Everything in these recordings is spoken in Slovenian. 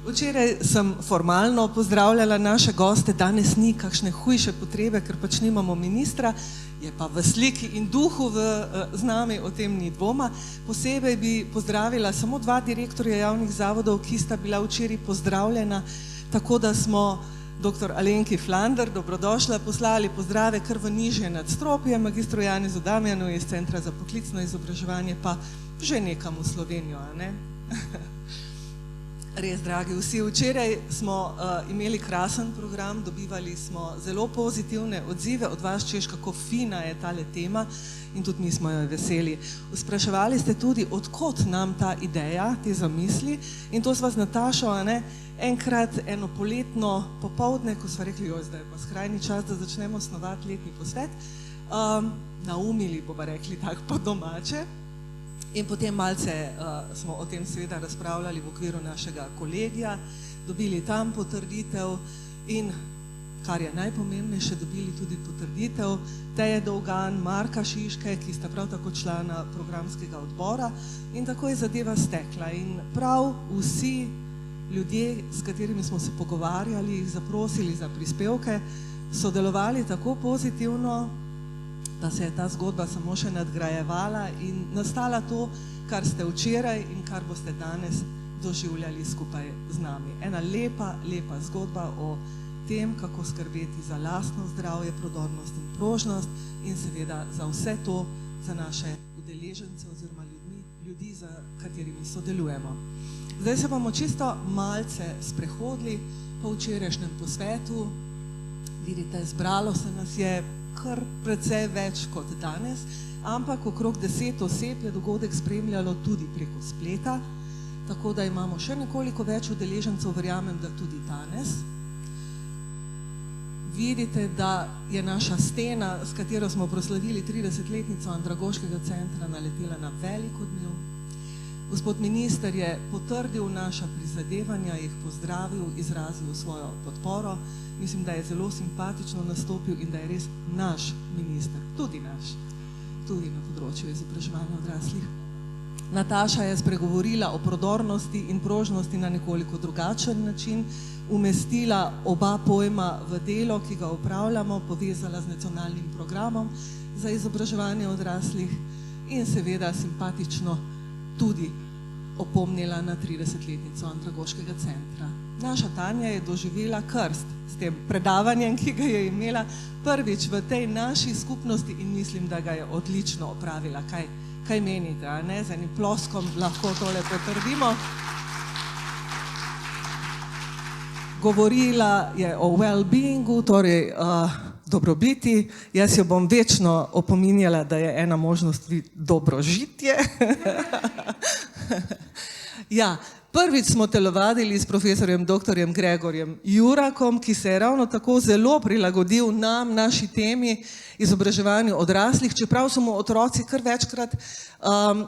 Včeraj sem formalno pozdravljala naše goste, danes ni kakšne hujše potrebe, ker pač nimamo ministra, je pa v sliki in duhu z nami, o tem ni dvoma. Posebej bi pozdravila samo 2 direktorja javnih zavodov, ki sta bila včeraj pozdravljena, tako da smo dr. Alenki Flander, dobrodošla, poslali pozdrave kar v nižje nadstropje, magistru Janezu Damjanu iz Centra za poklicno izobraževanje, pa že nekam v Slovenijo, a ne? Res, dragi vsi, včeraj smo imeli krasen program, dobivali smo zelo pozitivne odzive od vas, češ kako fina je tale tema in tudi mi smo jo veseli. Spraševali ste tudi, odkot nam ta ideja, te zamisli, in to sva z Natašo, a ne, enkrat eno poletno popoldne, ko sva rekli, joj, zdaj je pa skrajni čas, da začnemo snovati letni posvet, naumili, bomo rekli tako po domače. In potem malce smo o tem seveda razpravljali v okviru našega kolegija, dobili tam potrditev in, kar je najpomembnejše, dobili tudi potrditev Teje Dolgan, Marka Šiške, ki sta prav tako člana programskega odbora, in tako je zadeva stekla. In prav vsi ljudje, s katerimi smo se pogovarjali, jih zaprosili za prispevke, so delovali tako pozitivno, da se je ta zgodba samo še nadgrajevala in nastala to, kar ste včeraj in kar boste danes doživljali skupaj z nami. Ena lepa, lepa zgodba o tem, kako skrbeti za lastno zdravje, prodornost in prožnost in seveda za vse to, za naše udeležence oziroma ljudi, za katerimi sodelujemo. Zdaj se bomo čisto malce sprehodili po včerajšnjem posvetu. Vidite, zbralo se nas je kar precej več kot danes, ampak okrog 10 oseb je dogodek spremljalo tudi preko spleta, tako da imamo še nekoliko več udeležencev, verjamem, da tudi danes. Vidite, da je naša stena, s katero smo proslavili 30-letnico Andragoškega centra, naletela na velik odmev. Gospod minister je potrdil naša prizadevanja, jih pozdravil, izrazil svojo podporo. Mislim, da je zelo simpatično nastopil in da je res naš minister, tudi naš, tudi na področju izobraževanja odraslih. Nataša je spregovorila o prodornosti in prožnosti na nekoliko drugačen način, umestila oba pojma v delo, ki ga opravljamo, povezala z nacionalnim programom za izobraževanje odraslih in seveda simpatično tudi opomnila na 30-letnico Andragoškega centra. Naša Tanja je doživela krst s tem predavanjem, ki ga je imela prvič v tej naši skupnosti in mislim, da ga je odlično opravila. Kaj menite, a ne? Z enim ploskom lahko tole potrdimo. Govorila je o well-beingu, torej dobrobiti. Jaz jo bom večno opominjala, da je ena možnost dobrožitje. Ja, prvič smo telovadili s profesorjem dr. Gregorjem Jurakom, ki se je ravno tako zelo prilagodil nam, naši temi, izobraževanju odraslih, čeprav so mu otroci kar večkrat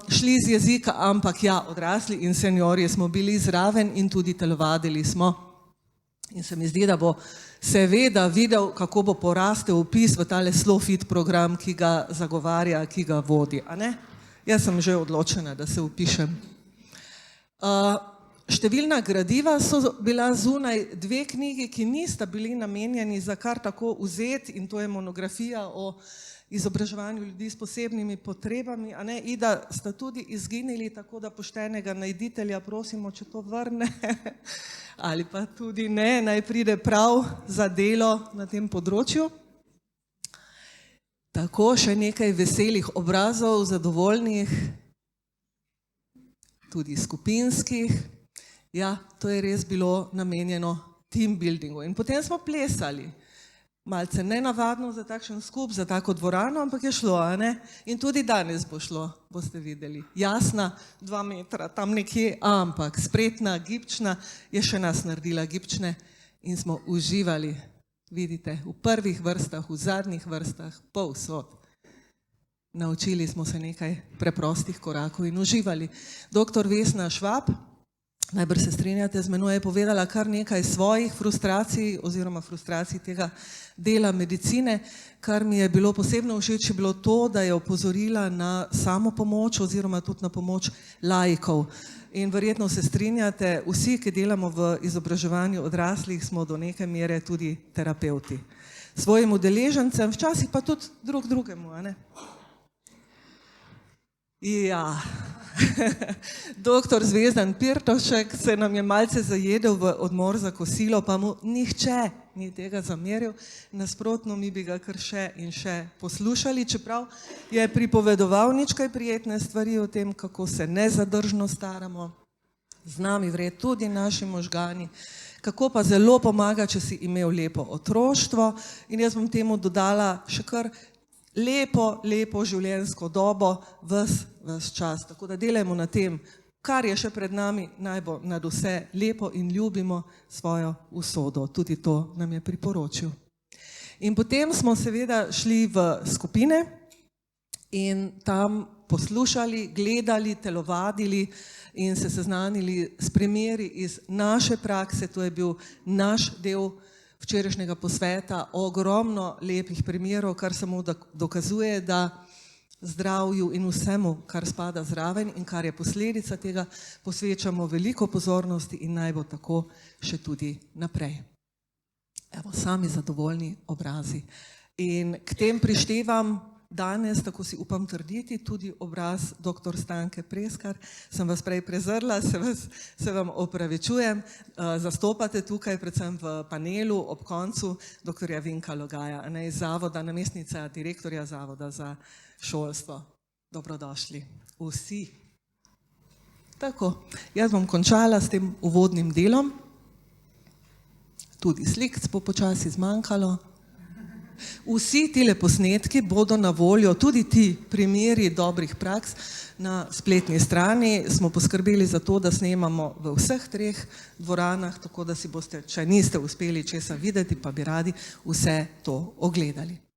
šli z jezika, ampak ja, odrasli in seniorji smo bili zraven in tudi telovadili smo. In se mi zdi, da bo seveda videl, kako bo porastel vpis v tale SlowFit program, ki ga zagovarja, ki ga vodi, a ne? Jaz sem že odločena, da se vpišem. Številna gradiva so bila zunaj, 2 knjigi, ki nista bili namenjeni za kar tako vzeti, in to je monografija o izobraževanju ljudi s posebnimi potrebami, a ne, Ida, sta tudi izginili, tako da poštenega najditelja prosimo, če to vrne, ali pa tudi ne, naj pride prav za delo na tem področju. Tako, še nekaj veselih obrazov, zadovoljnih, tudi skupinskih. Ja, to je res bilo namenjeno team buildingu. In potem smo plesali. Malce nenavadno za takšen skup, za tako dvorano, ampak je šlo, a ne? In tudi danes bo šlo, boste videli. Jasna, 2 metra, tam nekje, ampak spretna, gibčna, je še nas naredila gibčne in smo uživali, vidite, v prvih vrstah, v zadnjih vrstah, povsod. Naučili smo se nekaj preprostih korakov in uživali. Dr. Vesna Švab najbrž se strinjate z menoj, je povedala kar nekaj svojih frustracij oziroma frustracij tega dela medicine. Kar mi je bilo posebno všeč, je bilo to, da je opozorila na samopomoč oziroma tudi na pomoč laikov. In verjetno se strinjate, vsi, ki delamo v izobraževanju odraslih, smo do neke mere tudi terapevti. Svojim udeležencem, včasih pa tudi drugemu, a ne? Ja, doktor Zvezdan Pirtovšek se nam je malce zajedel v odmor za kosilo, pa mu nihče ni tega zameril, nasprotno mi bi ga kar še in še poslušali, čeprav je pripovedoval ničkaj prijetne stvari o tem, kako se nezadržno staramo, z nami vred tudi naši možgani, kako pa zelo pomaga, če si imel lepo otroštvo, in jaz bom temu dodala še kar lepo življenjsko dobo ves čas. Tako da delajmo na tem, kar je še pred nami, naj bo nad vse lepo in ljubimo svojo usodo. Tudi to nam je priporočil. In potem smo seveda šli v skupine in tam poslušali, gledali, telovadili in se seznanili s primeri iz naše prakse. To je bil naš del včerajšnjega posveta, ogromno lepih primerov, kar samo dokazuje, da zdravju in vsemu, kar spada zraven in kar je posledica tega, posvečamo veliko pozornosti in naj bo tako še tudi naprej. Evo, sami zadovoljni obrazi. In k tem prištevam danes, tako si upam trditi, tudi obraz dr. Stanke Preskar. Sem vas prej prezrla, se vam opravičujem. Zastopate tukaj, predvsem v panelu, ob koncu, dr. Vinka Logaja, iz zavoda, namestnica direktorja Zavoda za šolstvo. Dobrodošli vsi. Tako, jaz bom končala s tem uvodnim delom. Tudi slikc bo počasi zmanjkalo. Vsi tile posnetki bodo na voljo, tudi ti primeri dobrih praks, na spletni strani. Smo poskrbeli za to, da snemamo v vseh 3 dvoranah, tako da si boste, če niste uspeli česa videti, pa bi radi vse to ogledali.